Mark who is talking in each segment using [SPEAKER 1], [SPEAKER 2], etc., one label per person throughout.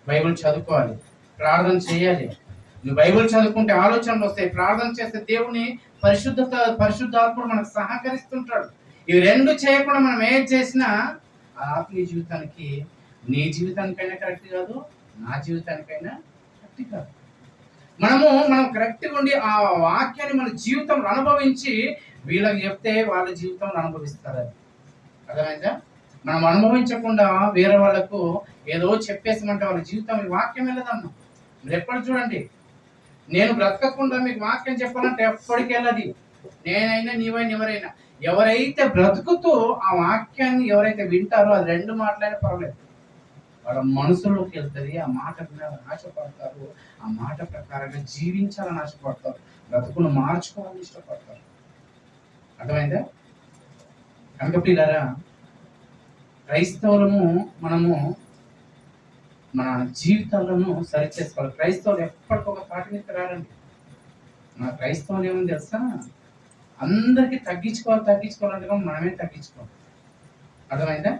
[SPEAKER 1] Bible చదువుకోవాలి, ప్రార్థన చేయాలి. నువ్వు బైబిల్ చదువుకుంటే ఆలోచనలు వస్తాయి, ప్రార్థన చేస్తే దేవుని పరిశుద్ధాత్ముడు మనకు సహకరిస్తుంటాడు. ఇవి రెండు చేయకుండా మనం ఏది చేసినా ఆత్మీయ జీవితానికి, నీ జీవితానికైనా కరెక్ట్ కాదు, నా జీవితానికైనా కరెక్ట్ కాదు. మనం కరెక్ట్గా ఉండి ఆ వాక్యాన్ని మన జీవితంలో అనుభవించి వీళ్ళకి చెప్తే వాళ్ళ జీవితంలో అనుభవిస్తారు. అర్థమైందా? మనం అనుభవించకుండా వేరే వాళ్ళకు ఏదో చెప్పేసామంటే వాళ్ళ జీవితం వాక్యం వెళ్ళదమ్మా. మీరు ఎప్పుడు చూడండి, నేను బ్రతకకుండా మీకు వాక్యం చెప్పాలంటే ఎప్పటికి వెళ్ళది. నేనైనా నీవైనా ఎవరైతే బ్రతుకుతూ ఆ వాక్యాన్ని ఎవరైతే వింటారో అది రెండు మాటలైనా పర్వాలేదు, వాళ్ళ మనసులోకి వెళ్తుంది. ఆ మాట వినాలని ఆశపడతారు, ఆ మాట ప్రకారంగా జీవించాలని ఆశపడతారు, బ్రతుకును మార్చుకోవాలని ఇష్టపడతారు. అర్థమైందా? కనుక పిల్లరా, క్రైస్తవులము మనము మన జీవితాలను సరిచేసుకోవాలి. క్రైస్తవులు ఎప్పటికొక పాటి మీద రారండి. మన క్రైస్తవులు ఏమని తెలుసా, అందరికీ తగ్గించుకోవాలంటే మనమే తగ్గించుకోవాలి. అర్థమైందా?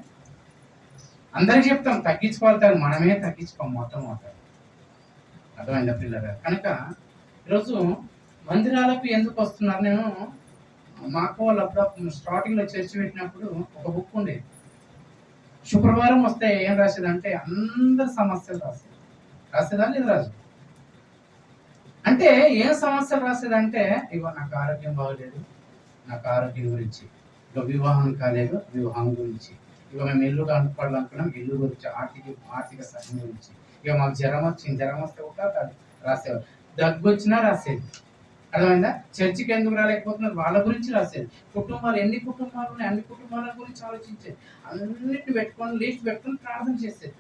[SPEAKER 1] అందరికి చెప్తాం తగ్గించుకోవాలి, మనమే తగ్గించుకోం మొత్తం. అర్థమైందా పిల్లగా? కనుక ఈరోజు మందిరాలకు ఎందుకు వస్తున్నారు? నేను మాకు వాళ్ళు అప్పుడు స్టార్టింగ్లో చర్చ పెట్టినప్పుడు ఒక బుక్ ఉండేది. శుక్రవారం వస్తే ఏం రాసేదంటే అందరి సమస్యలు రాసేదా లేదు రాజు అంటే ఏం సమస్యలు రాసేదంటే, ఇగో నాకు ఆరోగ్యం బాగలేదు, నాకు ఆరోగ్యం గురించి, ఇక వివాహం కాలేదు, వివాహం గురించి, ఇక మేము ఇల్లు కనుక్కోవాలనుకున్నాం, ఇల్లు గురించి, ఆర్థిక సహాయం గురించి, ఇక మాకు జ్వరం వస్తే ఒక రాసేవారు, దగ్గు వచ్చినా రాసేది. అర్థమైందా? చర్చికి ఎందుకు రాలేకపోతున్నారు వాళ్ళ గురించి రాసేది. కుటుంబాలు ఎన్ని కుటుంబాలు ఉన్నాయి అన్ని కుటుంబాల గురించి ఆలోచించేది. అన్నిటిని పెట్టుకొని లిస్ట్ పెట్టుకొని ప్రార్థన చేసేది.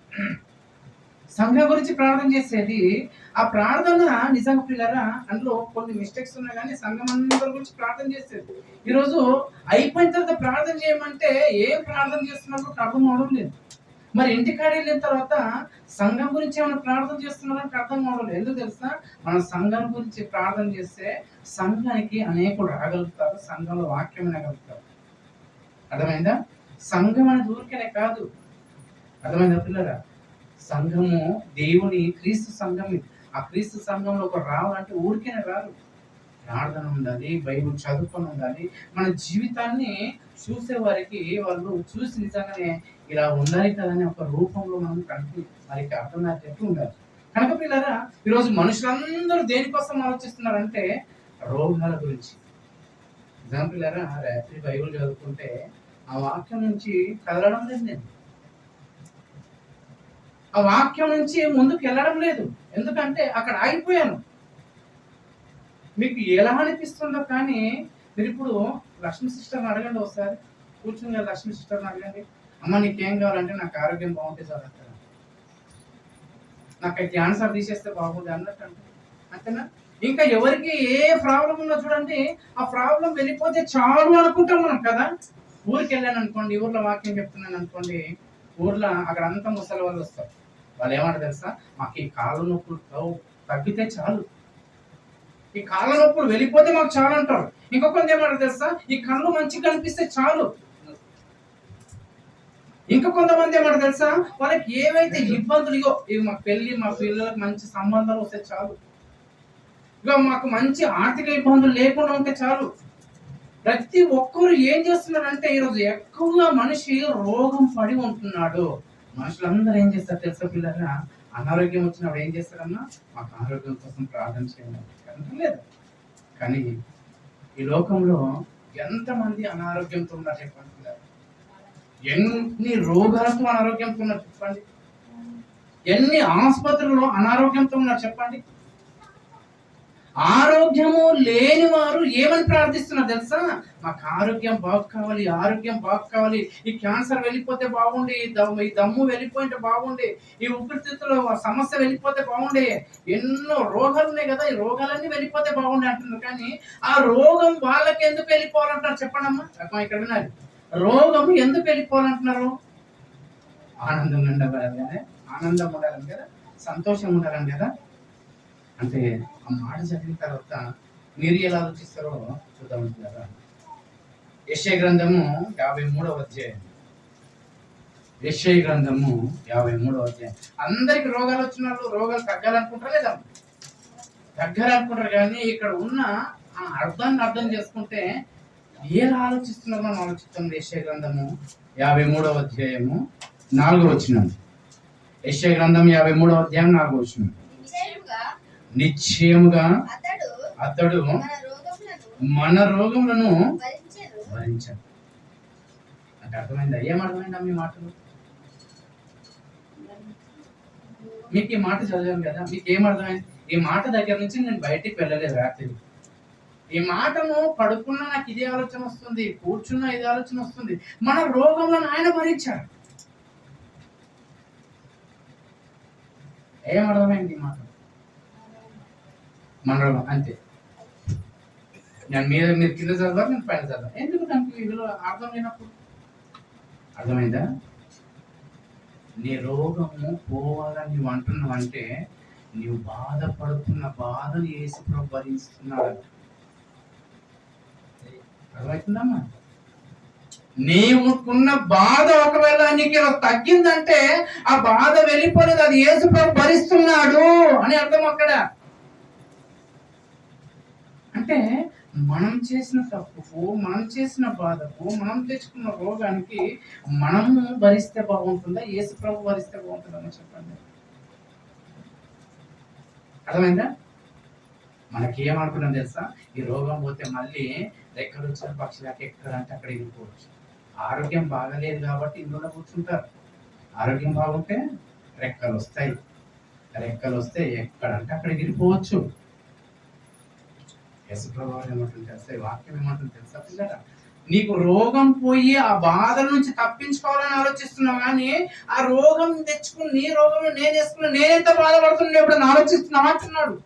[SPEAKER 1] సంఘం గురించి ప్రార్థన చేసేది. ఆ ప్రార్థన నిజంగా పిల్లరా, అందులో కొన్ని మిస్టేక్స్ ఉన్నాయి కానీ సంఘం అందరి గురించి ప్రార్థన చేసేది. ఈరోజు అయిపోయిన తర్వాత ప్రార్థన చేయమంటే ఏం ప్రార్థన చేస్తున్నప్పుడు అర్థం అవడం లేదు. మరి ఇంటికాడ వెళ్ళిన తర్వాత సంఘం గురించి ఏమైనా ప్రార్థన చేస్తున్నారంటే అర్థం కావడం. ఎందుకు తెలుసా? మనం సంఘం గురించి ప్రార్థన చేస్తే సంఘానికి అనేకులు రాగలుగుతారు, సంఘంలో వాక్యం వినగలుగుతారు. అర్థమైందా? సంఘం అనేది ఊరికేనే కాదు. అర్థమైందా పిల్లరా? సంఘము దేవుని క్రీస్తు సంఘం. ఆ క్రీస్తు సంఘంలో ఒక రావాలంటే ఊరికేనే రారు. ప్రార్థన ఉండాలి, బైబిల్ చదువుకొని ఉండాలి. మన జీవితాన్ని చూసే వారికి వాళ్ళు చూసి నిజంగానే ఇలా ఉండాలి కదని ఒక రూపంలో మనం కంటి వారికి అర్థమయ్యేటట్టు ఉండాలి. కనుక పిల్లరా, ఈరోజు మనుషులందరూ దేనికోసం ఆలోచిస్తున్నారంటే రోగాల గురించి. నిజం పిల్లరా, రాత్రి బైబిల్ చదువుకుంటే ఆ వాక్యం నుంచి కదలడం లేదు. నేను ఆ వాక్యం నుంచి ముందుకు వెళ్ళడం లేదు. ఎందుకంటే అక్కడ ఆగిపోయాను. మీకు ఎలా అనిపిస్తుందో కానీ మీరు ఇప్పుడు లక్ష్మీ సిస్టర్ని అడగండి, ఒకసారి కూర్చుని లక్ష్మీ సిస్టర్ని అడగండి, అమ్మ నీకేం కావాలంటే నాకు ఆరోగ్యం బాగుంటే చాలు అంటారు, నాకు క్యాన్సర్ తీసేస్తే బాగుంది అన్నట్టు అంతేనా? ఇంకా ఎవరికి ఏ ప్రాబ్లం ఉందో చూడండి, ఆ ప్రాబ్లం వెళ్ళిపోతే చాలు అనుకుంటాం మనం కదా. ఊరికి వెళ్ళాను అనుకోండి, ఊర్లో వాక్యం చెప్తున్నాను అనుకోండి, ఊర్లో అక్కడ అంతా ముసలి వాళ్ళు వస్తారు. వాళ్ళు ఏమంటారు తెలుసా, మాకు ఈ కాళ్ళ నొప్పులు తగ్గితే చాలు, ఈ కాళ్ళ నొప్పులు వెళ్ళిపోతే మాకు చాలు అంటారు. ఇంకొకటి ఏమంటారు తెలుసా, ఈ కళ్ళు మంచిగా కనిపిస్తే చాలు. ఇంకా కొంతమంది ఏమంటారు తెలుసా, వాళ్ళకి ఏవైతే ఇబ్బందులు, ఇవి మా పెళ్లి, మా పిల్లలకు మంచి సంబంధాలు వస్తే చాలు, ఇక మాకు మంచి ఆర్థిక ఇబ్బందులు లేకుండా ఉంటే చాలు. ప్రతి ఒక్కరు ఏం చేస్తున్నారంటే ఈరోజు ఎక్కువగా మనిషి రోగం పడి ఉంటున్నాడు. మనుషులందరూ ఏం చేస్తారు తెలుసా పిల్లరా, అనారోగ్యం వచ్చినప్పుడు ఏం చేస్తారన్నా, మాకు ఆరోగ్యం కోసం ప్రార్థన చేయాలి లేదు. కానీ ఈ లోకంలో ఎంతమంది అనారోగ్యంతో ఉన్నారు చెప్పండి పిల్లలు? ఎన్ని రోగాలతో అనారోగ్యంతో ఉన్నారు చెప్పండి? ఎన్ని ఆసుపత్రుల్లో అనారోగ్యంతో ఉన్నారు చెప్పండి? ఆరోగ్యము లేని వారు ఏమని ప్రార్థిస్తున్నారు తెలుసా, మాకు ఆరోగ్యం బాగు కావాలి, ఆరోగ్యం బాగు కావాలి, ఈ క్యాన్సర్ వెళ్ళిపోతే బాగుండి, ఈ దమ్ము వెళ్ళిపోయింటే బాగుండి, ఈ ఊపిరితిత్తుల సమస్య వెళ్ళిపోతే బాగుండే, ఎన్నో రోగాలు ఉన్నాయి కదా, ఈ రోగాలన్నీ వెళ్ళిపోతే బాగుండే అంటున్నారు. కానీ ఆ రోగం వాళ్ళకి ఎందుకు వెళ్ళిపోవాలంటారు చెప్పండమ్మా? ఇక్కడ వినాలి, రోగం ఎందుకు వెళ్ళిపోవాలంటున్నారు? ఆనందం ఉండాలని కదా, ఆనందం ఉండాలని కదా, సంతోషం ఉండాలని కదా. అంటే ఆ మాట చదివిన తర్వాత మీరు ఎలా ఆలోచిస్తారో చూద్దాం కదా. యెషయా గ్రంథము 53వ అధ్యాయం. యెషయా గ్రంథము 53వ అధ్యాయం. అందరికి రోగాలు వచ్చిన వాళ్ళు రోగాలు తగ్గాలనుకుంటారా లేదా? తగ్గాలనుకుంటారు. కానీ ఇక్కడ ఉన్న ఆ అర్థాన్ని అర్థం చేసుకుంటే ఎలా ఆలోచిస్తున్నారో మనం ఆలోచిస్తాం. యెషయా గ్రంథము 53వ అధ్యాయము 4వ వచనం. యెషయా గ్రంథం 53వ అధ్యాయం 4వ వచనం. నిశ్చయముగా అతడు మన రోగములను భరించాడు. అంటే అర్థమైందా? ఏమర్థమైందా మీ మాటలు? మీకు ఈ మాట చదివాను కదా, మీకు ఏమర్థమైంది? ఈ మాట దగ్గర నుంచి నేను బయటికి వెళ్ళలేదు రాత్రి. ఈ మాటను పడుకున్నా నాకు ఇదే ఆలోచన వస్తుంది, కూర్చున్నా ఇదే ఆలోచన వస్తుంది. మన రోగంలో ఆయన భరించాడు. ఏమర్థమైంది ఈ మాట? మన రోగం అంతే. నేను మీరు కింద చదవాలి, నేను పైన చదవాలి. ఎందుకు దానికి విలువ అర్థం లేనప్పుడు? అర్థమైందా? నీ రోగము పోవాలని నువ్వు అంటున్నావు అంటే నువ్వు బాధపడుతున్న బాధను యేసు ప్రభు భరిస్తున్నాడు. అర్థమవుతుందమ్మా? నీవుకున్న బాధ ఒకవేళ నీకు తగ్గిందంటే ఆ బాధ వెళ్ళిపోలేదు, అది యేసు ప్రభు భరిస్తున్నాడు అని అర్థం అక్కడ. అంటే మనం చేసిన తప్పుకు, మనం చేసిన బాధకు, మనం తెచ్చుకున్న రోగానికి మనము భరిస్తే బాగుంటుందా, యేసు ప్రభు భరిస్తే బాగుంటుందని చెప్పండి. అర్థమైందా? మనకి ఏమనుకున్నాం తెలుసా? ఈ రోగం పోతే మళ్ళీ రెక్కలు వచ్చిన పక్షులకి ఎక్కడంటే అక్కడ వెళ్ళిపోవచ్చు. ఆరోగ్యం బాగలేదు కాబట్టి ఇందులో కూర్చుంటారు. ఆరోగ్యం బాగుంటే రెక్కలు వస్తాయి, రెక్కలు వస్తే ఎక్కడంటే అక్కడ వెళ్ళిపోవచ్చు. యశప్రభావం ఏమంటుంది తెలుసా? వాక్యం ఏమంటుంది తెలుసా పిల్లరా? నీకు రోగం పోయి ఆ బాధల నుంచి తప్పించుకోవాలని ఆలోచిస్తున్నావు, కానీ ఆ రోగం తెచ్చుకుని నీ రోగం నేను వేసుకున్నా నేనెంత బాధపడుతున్నా ఎప్పుడైనా ఆలోచిస్తున్నావు అంటున్నాడు.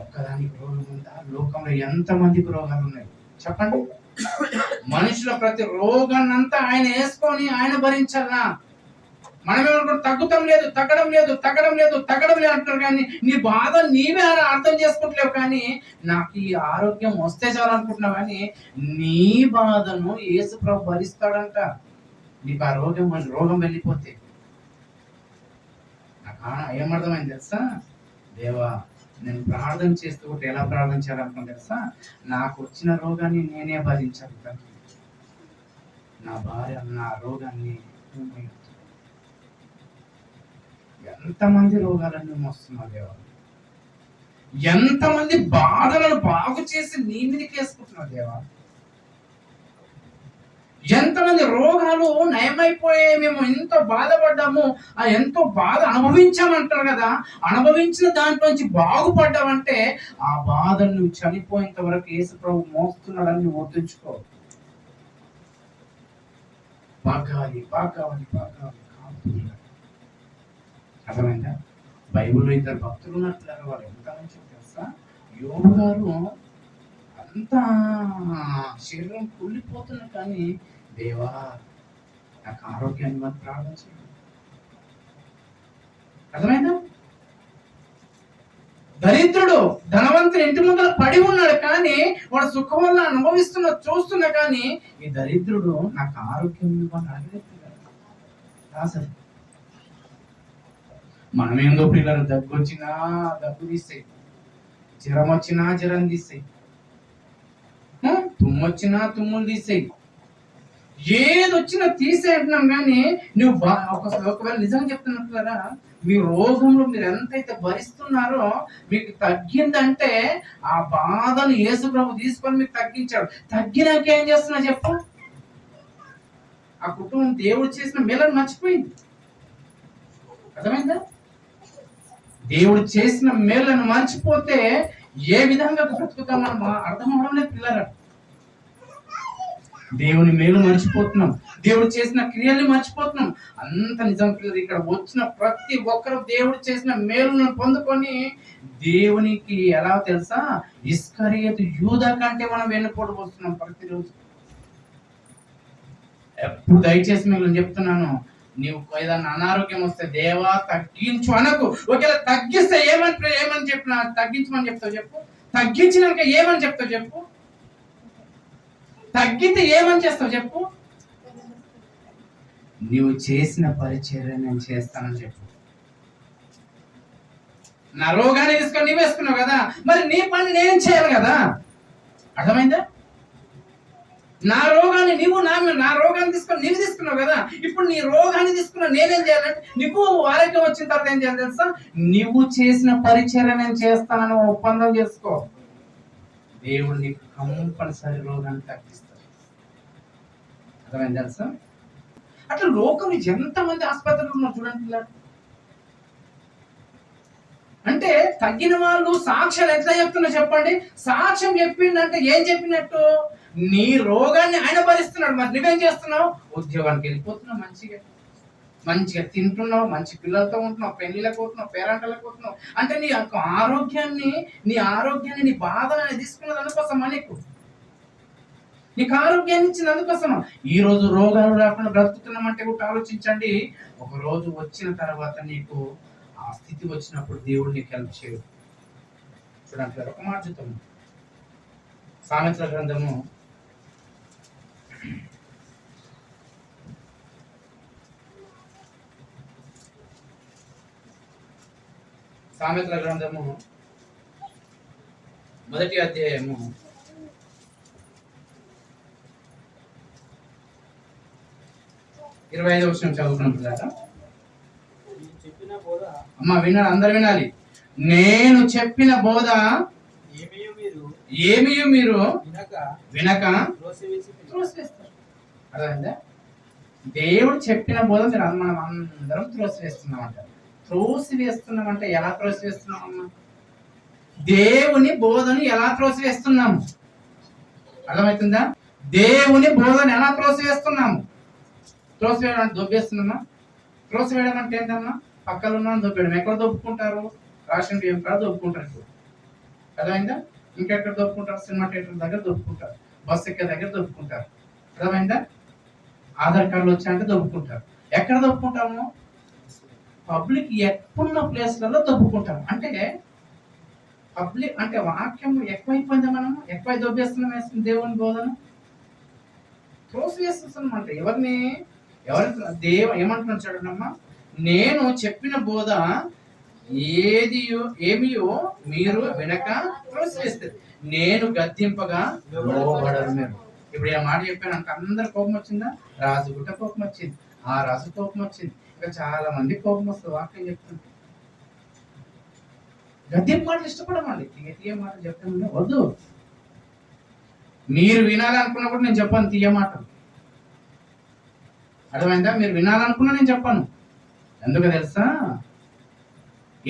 [SPEAKER 1] ఒక్కదానికి రోగం ఉందా? లోకంలో ఎంతమందికి రోగాలు ఉన్నాయి చెప్పండి? మనుషుల ప్రతి రోగాన్ని అంతా ఆయన వేసుకొని ఆయన భరించాలా? మనమేమనుకుంటాం, తగ్గడం లేదు, తగ్గడం లేదు, తగ్గడం లేదు, తగ్గడం లేదు అంటున్నారు. కానీ నీ బాధ నీవే అర్థం చేసుకుంటలేవు. కానీ నాకు ఈ ఆరోగ్యం వస్తే చాలు అనుకుంటున్నావు, కానీ నీ బాధను యేసు ప్రభు భరిస్తాడంట. నీకు ఆ రోగం వెళ్ళిపోతే నాకు ఏమర్థమైంది తెలుసా? దేవా, నేను ప్రార్థన చేస్తూ ఉంటే ఎలా ప్రార్థన చేయాలనుకున్నా తెలుసా? నాకు వచ్చిన రోగాన్ని నేనే భరించాలి, నా భార్య నా రోగాన్ని. ఎంతమంది రోగాలను వస్తున్నారు దేవా, ఎంతమంది బాధలను బాగు చేసి నీ మీదకి వేసుకుంటున్నారు దేవా, ఎంతమంది రోగాలు నయమైపోయాయి, మేము ఎంతో బాధపడ్డాము, ఆ ఎంతో బాధ అనుభవించామంటారు కదా, అనుభవించిన దాంట్లోంచి బాగుపడ్డావంటే ఆ బాధను నువ్వు చనిపోయేంత వరకు యేసు ప్రభు మోస్తున్నాడని నువ్వు గుర్తుంచుకో. పాకాలి పాకాలి పాకాలి. అర్థమైందా? బైబిల్లో ఇద్దరు భక్తులు ఉన్నట్టు వాళ్ళు ఎంత మంచి తెలుసా? యోబు గారు అంతా శరీరం కుళ్ళిపోతున్నా కానీ దేవా నాకు ఆరోగ్యాన్ని మనం ప్రార్థన చేయాలి. అర్థమైందా? దరిద్రుడు ధనవంతుని ఇంటి ముందర పడి ఉన్నాడు, కానీ వాడు సుఖం వల్ల అనుభవిస్తున్నా చూస్తున్నా, కానీ ఈ దరిద్రుడు నాకు ఆరోగ్యం ఇవ్వని అడగలేదు. సరే, మనమేందో పిల్లలు దగ్గు వచ్చినా దగ్గు తీస్తాయి, జ్వరం వచ్చినా జ్వరం తీస్తాయి, తుమ్ము వచ్చినా తుమ్ములు తీస్తాయి, ఏది వచ్చినా తీసే అంటున్నాం. కానీ నువ్వు ఒకవేళ నిజంగా చెప్తున్నట్టు కదా, మీ రోగంలో మీరు ఎంతైతే భరిస్తున్నారో మీకు తగ్గిందంటే ఆ బాధను యేసు ప్రభు తీసుకొని మీకు తగ్గించాడు. తగ్గినాక ఏం చేస్తున్నా చెప్పు? ఆ కుటుంబం దేవుడు చేసిన మేలను మర్చిపోయింది. అర్థమైందా? దేవుడు చేసిన మేలను మర్చిపోతే ఏ విధంగా బ్రతుకుతాం మనం అర్థం అవడం లేదు పిల్లరా. దేవుని మేలు మర్చిపోతున్నాం, దేవుడు చేసిన క్రియల్ని మర్చిపోతున్నాం. అంత నిజం పిల్లలు. ఇక్కడ వచ్చిన ప్రతి ఒక్కరు దేవుడు చేసిన మేలును పొందుకొని దేవునికి ఎలా తెలుసా, ఇస్కరియోతు యూదా కంటే మనం వెన్నుపోటు పోస్తున్నాం ప్రతిరోజు. ఎప్పుడు దయచేసి మేము చెప్తున్నాను, నీవు ఏదన్నా అనారోగ్యం వస్తే దేవా తగ్గించు అనకు. ఒకవేళ తగ్గిస్తే ఏమని చెప్పినా తగ్గించమని చెప్తావు చెప్పు? తగ్గించినాక ఏమని చెప్తావు చెప్పు? తగ్గితే ఏమని చేస్తావు చెప్పు? నీవు చేసిన పరిచర్య నేను చేస్తానని చెప్పు. నా రోగాన్ని తీసుకొని నీవు వేసుకున్నావు కదా, మరి నీ పని నేను చేయాలి కదా. అర్థమైందా? నా రోగాన్ని నా రోగాన్ని తీసుకొని నీవు తీసుకున్నావు కదా, ఇప్పుడు నీ రోగాన్ని తీసుకున్నా నేనేం చేయాలంటే, నీకు ఆరోగ్యం వచ్చిన తర్వాత ఏం చేయాలి తెలుసా? నువ్వు చేసిన పరిచర్య నేను చేస్తానని ఒప్పందం చేసుకో. దేవుడు నీకు కంపల్సరీ రోగాన్ని తగ్గిస్తాడు. అర్థమైంది తెలుసా? అట్లా లోకం ఎంతమంది ఆసుపత్రులు ఉన్నారు చూడండి పిల్లలు. అంటే తగ్గిన వాళ్ళు సాక్ష్యాలు ఎట్లా చెప్తున్నా చెప్పండి. సాక్ష్యం చెప్పిందంటే ఏం చెప్పినట్టు? నీ రోగాన్ని ఆయన భరిస్తున్నాడు, మరి నువ్వేం చేస్తున్నావు? ఉద్యోగానికి వెళ్ళిపోతున్నావు, మంచిగా తింటున్నావు, మంచి పిల్లలతో ఉంటున్నావు, పెళ్లిళ్ళకు పోతున్నావు, పేరంటలకు పోతున్నావు. అంటే నీ యొక్క ఆరోగ్యాన్ని నీ బాధని తీసుకున్నది అందుకోసమా? నీకు ఆరోగ్యాన్ని ఇచ్చింది అందుకోసమా? ఈ రోజు రోగాలు రాకుండా బ్రతుకుతున్నామంటే కూడా ఆలోచించండి. ఒక రోజు వచ్చిన తర్వాత నీకు ఆ స్థితి వచ్చినప్పుడు దేవుడు నీకు హెల్ప్ చేయడు. చూడండి ఒక మాట చూద్దాము. సామెతల గ్రంథము 1వ అధ్యాయము 25వ వచనం చదువుకున్నాం. అమ్మ వినాలి, అందరు వినాలి. నేను చెప్పిన బోధ ఏమీ మీరు వినక త్రోసివేస్తారు. అర్థమైందా? దేవుడు చెప్పిన బోధ మనం అందరం త్రోసివేస్తున్నామంట. త్రోసివేస్తున్నామంటే ఎలా త్రోసివేస్తున్నామమ్మా? దేవుని బోధను ఎలా త్రోసివేస్తున్నాము? అర్థమవుతుందా? దేవుని బోధను ఎలా త్రోసివేస్తున్నాము? త్రోసివేయడానికి దొబ్బేస్తున్నామా? త్రోసివేయడం అంటే ఏంటమ్మా? పక్కన ఉన్నాను దొబ్బేయడం. ఎక్కడ దొబ్బుకుంటారు? రేషన్ బియ్యం కాడ దొబ్బుకుంటారు. అర్థమైందా? ఇంకెక్కడ దొబ్బుకుంటారు? సినిమా థియేటర్ దగ్గర దొబ్బుకుంటారు, బస్ ఎక్కే దగ్గర దొబ్బుకుంటారు. అర్థమైందా? ఆధార్ కార్డులు వచ్చాయంటే దొబ్బుకుంటారు. ఎక్కడ దొబ్బుకుంటాము? పబ్లిక్ ఎక్కువ ప్లేస్లలో దొబ్బుకుంటాము. అంటే పబ్లిక్ అంటే వాక్యం ఎక్కువైపోయిందా? మనము ఎక్కువ దొబ్బేస్తున్నాం, వేస్తుంది దేవుని బోధన త్రోసివేస్తున్నాం. అంటే ఎవరు ఏమంటున్నాడు చూడండమ్మా, నేను చెప్పిన బోధ ఏమియో మీరు వినక త్రోసివేస్తారు, నేను గద్దింపగా లోబడరు. మీరు ఇప్పుడు ఏ మాట చెప్పాను అంటే అందరు కోపం వచ్చిందా? రాజు గుట్ట కోపం వచ్చింది, ఆ రాజు కోపం వచ్చింది, ఇంకా చాలా మంది కోపం వస్తుంది వాక్యం చెప్తుంది. గద్దింపు మాటలు ఇష్టపడమండి, తీయ మాటలు చెప్తాను వద్దు. మీరు వినాలనుకున్నప్పుడు నేను చెప్పాను తీయ మాటలు. అర్థమైందా? మీరు వినాలనుకున్నా నేను చెప్పాను. ఎందుకు తెలుసా?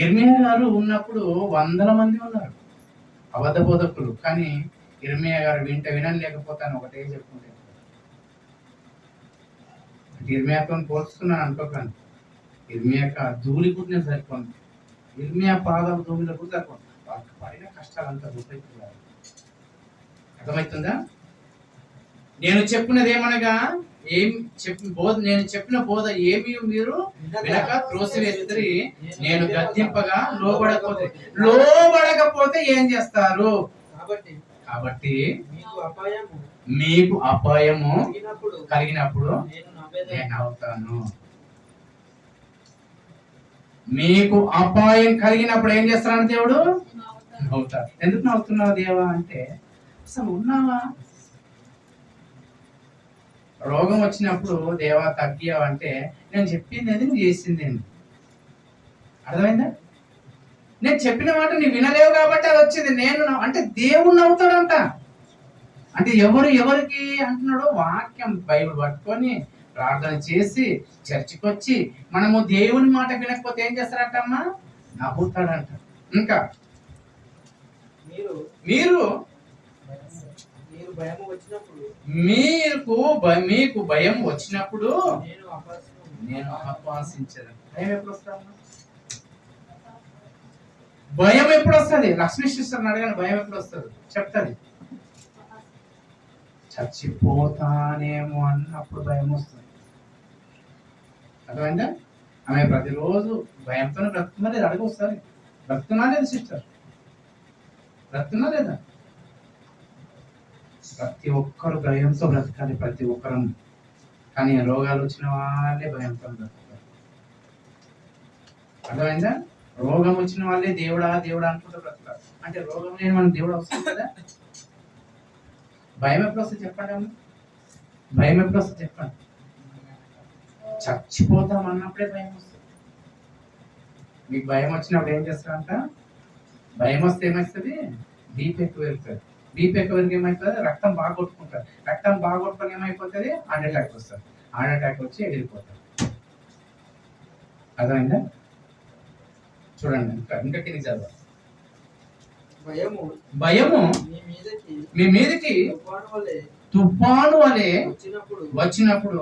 [SPEAKER 1] ఇర్మియా గారు ఉన్నప్పుడు 100 మంది ఉన్నారు అబద్ధ బోధకులు, కానీ ఇర్మియా గారు వినలేకపోతాను ఒకటే చెప్పుకుంటే. ఇర్మియాతో పోల్చుతున్నాను అనుకోకండి. ఇర్మియాక ధూళి కూడా నేను సరిపోను. ఇర్మియా పాదాలు ధూళిలో కూడా సరిపోను. వాళ్ళకి పడిన కష్టాలంతా రూపైతున్నారు. అర్థమవుతుందా? నేను చెప్పినది ఏమనగా నేను చెప్పిన బోధ ఏమి మీరు వినక త్రోసివేసి నేను గద్దింపగా లోబడకపోతే ఏం చేస్తారు? కాబట్టి మీకు అపాయము కలిగినప్పుడు నేను అవుతాను. మీకు అపాయం కలిగినప్పుడు ఏం చేస్తారని దేవుడు అవుతారు. ఎందుకు నవ్వుతున్నావు దేవా అంటే, అసలు ఉన్నావా? రోగం వచ్చినప్పుడు దేవా తగ్గావంటే నేను చెప్పింది ఏంది, నువ్వు చేసింది ఏంది? అర్థమైందా? నేను చెప్పిన మాట నువ్వు వినలేవు కాబట్టి అది వచ్చింది. నేను అంటే దేవుడు నవ్వుతాడంట. అంటే ఎవరికి అంటున్నాడు? వాక్యం బైబిల్ పట్టుకొని ప్రార్థన చేసి చర్చికి వచ్చి మనము దేవుని మాట వినకపోతే ఏం చేస్తారంటమ్మా? నవ్వుతాడంట. ఇంకా మీరు మీకు భయం వచ్చినప్పుడు నేను ఆహ్వానించను. భయం ఎప్పుడు వస్తాను? భయం ఎప్పుడు వస్తుంది? లక్ష్మీ సిస్టర్ని అడగాలి, భయం ఎప్పుడు వస్తుంది చెప్తాది. చచ్చిపోతానేమో అన్నప్పుడు భయం వస్తుంది. అర్థమైందా? ఆమె ప్రతిరోజు భయంతోనే బ్రతుకుతున్నా లేదా? అడుగు వస్తుంది. బ్రతుకున్నా లేదా సిస్టర్? బ్రతుకున్నా లేదా? ప్రతి ఒక్కరు భయంతో బ్రతకాలి, ప్రతి ఒక్కరం. కానీ రోగాలు వచ్చిన వాళ్ళే భయంతో బ్రతకాలి. అర్థమైందా? రోగం వచ్చిన వాళ్ళే దేవుడా దేవుడా అనుకుంటూ బ్రతకాలి. అంటే రోగం లేని మన దేవుడు వస్తుంది కదా. భయం ఎప్పుడు వస్తుంది చెప్పండి అమ్మ? భయం ఎప్పుడు వస్తుంది చెప్పండి? చచ్చిపోతాం అన్నప్పుడే భయం వస్తుంది. మీకు భయం వచ్చినప్పుడు ఏం చేస్తారంట? భయం వస్తే ఏమవుతుంది? బీపీ ఎక్కువ వెళ్తుంది. బీపీ ఎక్కువ వరకు ఏమవుతుంది? రక్తం బాగా కొట్టుకుంటారు. రక్తం బాగా కొట్టుకొని ఏమైపోతుంది? హార్ట్ అటాక్ వస్తుంది. హార్ట్ అటాక్ వచ్చి ఎగిరిపోతారు. అర్థమైందా? చూడండి, ఇంకా కింద చదవాలి. భయము మీ మీదకి తుఫాను వలె వచ్చినప్పుడు,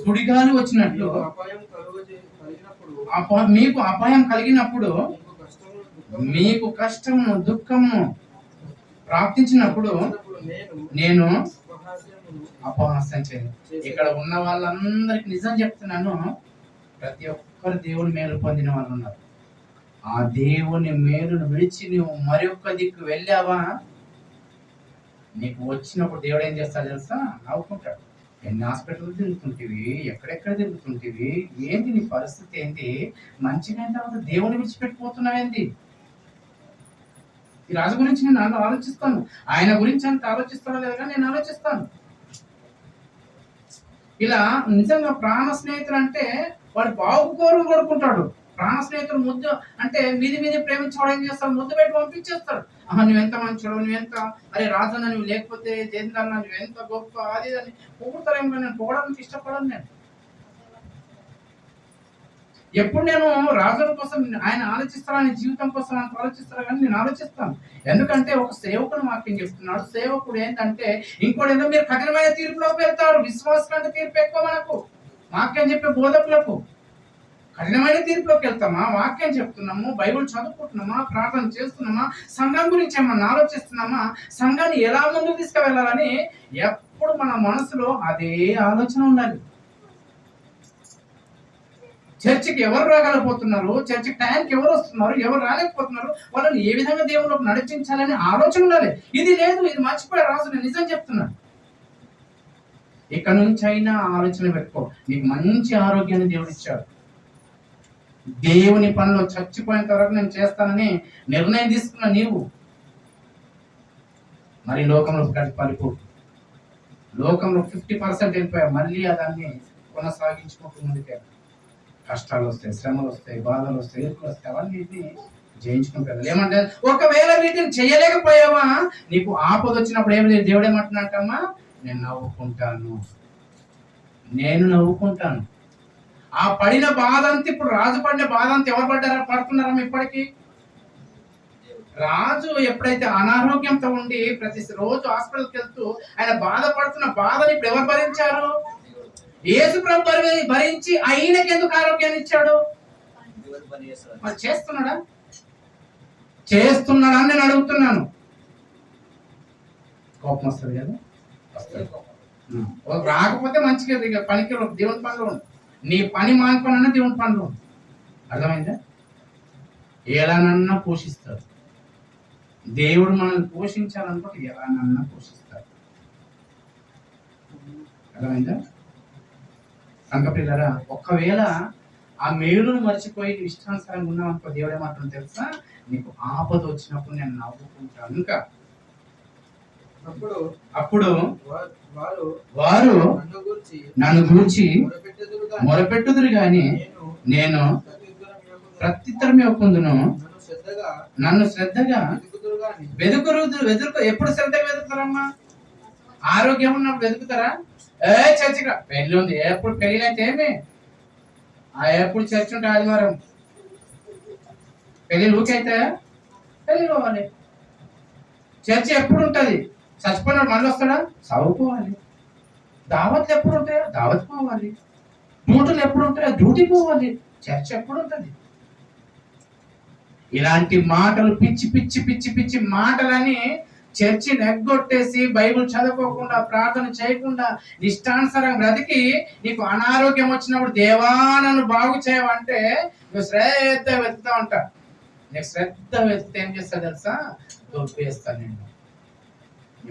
[SPEAKER 1] సుడిగాలి వచ్చినట్లు, మీకు అపాయం కలిగినప్పుడు, మీకు కష్టము దుఃఖము ప్రాప్తించినప్పుడు నేను అపహాస్యం చేయను. ఇక్కడ ఉన్న వాళ్ళందరికి నిజం చెప్తున్నాను, ప్రతి ఒక్కరు దేవుని మేలు పొందిన వాళ్ళు ఉన్నారు. ఆ దేవుని మేలును విడిచి నువ్వు మరొక దిక్కు వెళ్ళావా, నీకు వచ్చినప్పుడు దేవుడు ఏం చేస్తాడు తెలుసా? నవ్వుకుంటాడు. ఎన్ని హాస్పిటల్ తిరుగుతుంటివి, ఎక్కడెక్కడ తిరుగుతుంటివి, ఏంటి నీ పరిస్థితి ఏంటి, మంచిగా అయిన తర్వాత దేవుని విడిచిపెట్టిపోతున్నావేంటి? ఈ రాజు గురించి నేను ఆలోచిస్తాను, ఆయన గురించి అంత ఆలోచిస్తానో లేదా కానీ నేను ఆలోచిస్తాను. ఇలా నిజంగా ప్రాణ స్నేహితుడు అంటే వాడు బాగుకోరు కొడుకుంటాడు. ప్రాణ స్నేహితుడు ముద్దు అంటే మీది ప్రేమించడం ఏం చేస్తాడు? ముద్దు పెట్టి పంపించేస్తాడు. నువ్వెంత మంచోడు, నువ్వెంత, అరే రాజన్న నువ్వు లేకపోతే జయంతన్న నువ్వెంత గొప్ప, అది అని పొగుడతారేమో. నేను పొగడానికి ఇష్టపడను. నేను ఎప్పుడు నేను రాజుల కోసం ఆయన ఆలోచిస్తారా, ఆయన జీవితం కోసం అంత ఆలోచిస్తారా కానీ నేను ఆలోచిస్తాను. ఎందుకంటే ఒక సేవకుడు వాక్యం చెప్తున్నాడు. సేవకుడు ఏంటంటే ఇంకోటి ఏదో మీరు కఠినమైన తీర్పులోకి వెళ్తారు. విశ్వాసం కంటే తీర్పు ఎక్కువ మనకు. వాక్యం చెప్పే బోధకులకు కఠినమైన తీర్పులోకి వెళ్తామా? వాక్యం చెప్తున్నాము, బైబుల్ చదువుకుంటున్నామా, ప్రార్థన చేస్తున్నామా, సంఘం గురించి ఏమన్నా ఆలోచిస్తున్నామా, సంఘాన్ని ఎలా ముందుకు తీసుకువెళ్ళాలని ఎప్పుడు మన మనసులో అదే ఆలోచన ఉండాలి. చర్చికి ఎవరు రాగలిపోతున్నారు, చర్చికి టైంకి ఎవరు వస్తున్నారు, ఎవరు రాలేకపోతున్నారు, వాళ్ళని ఏ విధంగా దేవుళ్ళకి నడిపించాలని ఆలోచన ఉండాలి. ఇది లేదు, ఇది మర్చిపోయే రాజు. నేను నిజం చెప్తున్నాను. ఇక్కడ నుంచి అయినా ఆలోచన పెట్టుకో. నీకు మంచి ఆరోగ్యాన్ని దేవుడు ఇచ్చాడు. దేవుని పనిలో చచ్చిపోయేంత వరకు నేను చేస్తానని నిర్ణయం తీసుకున్న నీవు మరి లోకంలో పలిపు, లోకంలో 50% వెళ్ళిపోయా. మళ్ళీ దాన్ని కొనసాగించుకుంటూ ముందుకే కష్టాలు వస్తాయి, శ్రమలు వస్తాయి, బాధలు వస్తాయి, ఎదుర్కొలు వస్తాయి. అవన్నీ జయించుకుంటారు. ఏమంటే ఒకవేళ వీటిని చేయలేకపోయావా, నీకు ఆపద వచ్చినప్పుడు ఏమి లేదు. దేవుడు ఏమంటున్నట్టమ్మా, నేను నవ్వుకుంటాను, నేను నవ్వుకుంటాను. ఆ పడిన బాధ అంతా, ఇప్పుడు రాజు పడిన బాధ అంతా ఎవరు పడుతున్నారా ఇప్పటికీ? రాజు ఎప్పుడైతే అనారోగ్యంతో ఉండి ప్రతి రోజు హాస్పిటల్కి వెళ్తూ ఆయన బాధపడుతున్న బాధని ఇప్పుడు ఎవరు భరించారు? యేసు ప్రభు భరించి ఆయనకి ఎందుకు ఆరోగ్యాన్ని ఇచ్చాడు? మరి చేస్తున్నాడా అని నేను అడుగుతున్నాను. కోపం వస్తుంది కదా, రాకపోతే మంచిగా ఇక పనికి దేవుని పనిలో ఉంది. నీ పని మానుకోనన్నా దేవుని పనిలో ఉంది. అర్థమైందా? ఎలానన్నా పోషిస్తాడు దేవుడు. మనల్ని పోషించాలనుకుంటే ఎలానన్నా పోషిస్తాడు. అర్థమైందా? సంఘప్రియులారా, ఒకవేళ ఆ మేలును మర్చిపోయి ఇష్టానుసారంగా ఉన్నాం అనుకో, దేవుడు ఏమాత్రం తెలుసా, నీకు ఆపద వచ్చినప్పుడు నేను నవ్వుకుంటాను. ఇంకా అప్పుడు వారు నన్ను గూర్చి మొరపెట్టుదురు గాని నేను ప్రత్యుత్తరం ఇవ్వకుందును. నన్ను శ్రద్ధగా వెతుకు. ఎప్పుడు శ్రద్ధగా వెతుకుతారమ్మా? ఆరోగ్యం ఉన్నప్పుడు వెతుకుతారా? చర్చిగా పెళ్లి ఉంది, ఎప్పుడు పెళ్ళినైతే ఏమి, ఎప్పుడు చర్చ్ ఉంటే ఆదివారం పెళ్లి ఊకైతే పెళ్లి పోవాలి. చర్చ్ ఎప్పుడు ఉంటుంది? చచ్చిపోయినాడు మళ్ళీ వస్తాడా? చదువుకోవాలి. దావత్లు ఎప్పుడు ఉంటాయో దావత్ పోవాలి. డ్యూటీలు ఎప్పుడు ఉంటాయో డ్యూటీ పోవాలి. చర్చ్ ఎప్పుడు ఉంటుంది? ఇలాంటి మాటలు పిచ్చి పిచ్చి పిచ్చి పిచ్చి మాటలని చర్చి నెగ్గొట్టేసి బైబుల్ చదువుకోకుండా ప్రార్థన చేయకుండా ఇష్టానుసారం బ్రతికి నీకు అనారోగ్యం వచ్చినప్పుడు దేవా నన్ను బాగు చేయవంటే నువ్వు శ్రద్ధ వెతుకుతా ఉంటా. నీకు శ్రద్ధ వెతికితే ఏం చేస్తా తెలుసా? దొబ్బేస్తా.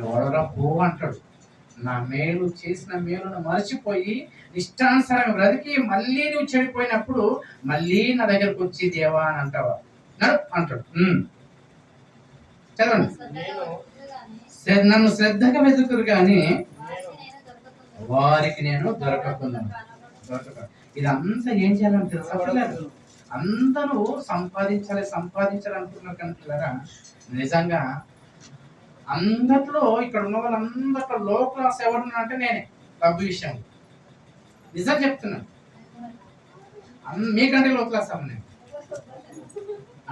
[SPEAKER 1] ఎవడరా పో అంటాడు. నా మేలు చేసిన మేలును మరచిపోయి ఇష్టానుసారంగా బ్రతికి మళ్ళీ నువ్వు చెడిపోయినప్పుడు మళ్ళీ నా దగ్గరకు వచ్చి దేవా అని అంటావా? అంటాడు. చదవండి. నన్ను శ్రద్ధగా వెతుకురు కానీ వారికి నేను దొరకకున్నాను. ఇదంతా ఏం చేయాలని తెలుసా? అందరూ సంపాదించాలి అనుకుంటున్నారు కనుక నిజంగా అందట్లో ఇక్కడ ఉన్న వాళ్ళందరిలో లో క్లాస్ ఎవరున్నా అంటే నేనే డబ్బు విషయం. నిజం చెప్తున్నాను. మీకంటే లో క్లాస్ అమ్మ నేను,